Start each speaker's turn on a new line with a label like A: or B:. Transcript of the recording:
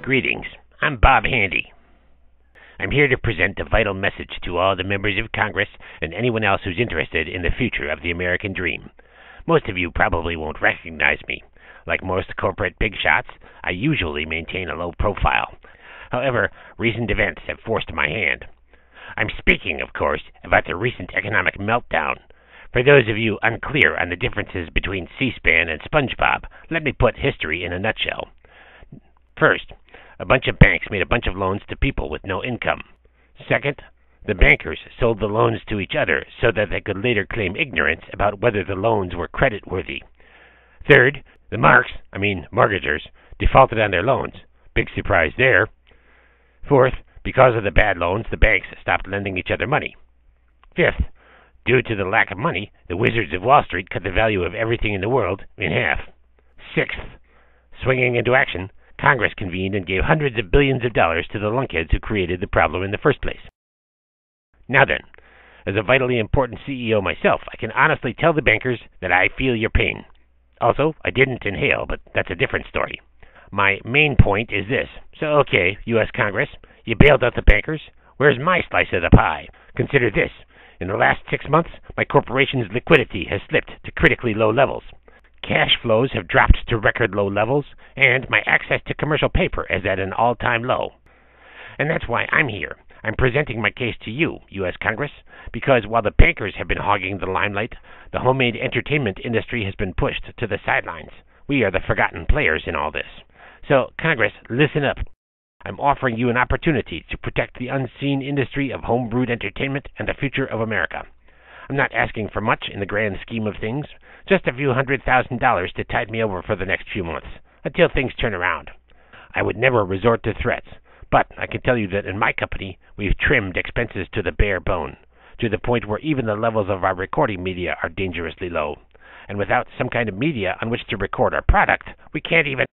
A: Greetings. I'm Bob Handy. I'm here to present a vital message to all the members of Congress and anyone else who's interested in the future of the American dream. Most of you probably won't recognize me. Like most corporate big shots, I usually maintain a low profile. However, recent events have forced my hand. I'm speaking, of course, about the recent economic meltdown. For those of you unclear on the differences between C-SPAN and SpongeBob, let me put history in a nutshell. First, a bunch of banks made a bunch of loans to people with no income. Second, the bankers sold the loans to each other so that they could later claim ignorance about whether the loans were creditworthy. Third, the mortgagors, defaulted on their loans. Big surprise there. Fourth, because of the bad loans, the banks stopped lending each other money. Fifth, due to the lack of money, the wizards of Wall Street cut the value of everything in the world in half. Sixth, swinging into action, Congress convened and gave hundreds of billions of dollars to the lunkheads who created the problem in the first place. Now then, as a vitally important CEO myself, I can honestly tell the bankers that I feel your pain. Also, I didn't inhale, but that's a different story. My main point is this. So, okay, U.S. Congress, you bailed out the bankers. Where's my slice of the pie? Consider this. In the last 6 months, my corporation's liquidity has slipped to critically low levels. Cash flows have dropped to record low levels, and my access to commercial paper is at an all-time low. And that's why I'm here. I'm presenting my case to you, U.S. Congress, because while the bankers have been hogging the limelight, the homemade entertainment industry has been pushed to the sidelines. We are the forgotten players in all this. So, Congress, listen up. I'm offering you an opportunity to protect the unseen industry of home-brewed entertainment and the future of America. I'm not asking for much in the grand scheme of things, just a few $100,000 to tide me over for the next few months, until things turn around. I would never resort to threats, but I can tell you that in my company, we've trimmed expenses to the bare bone, to the point where even the levels of our recording media are dangerously low. And without some kind of media on which to record our product, we can't even...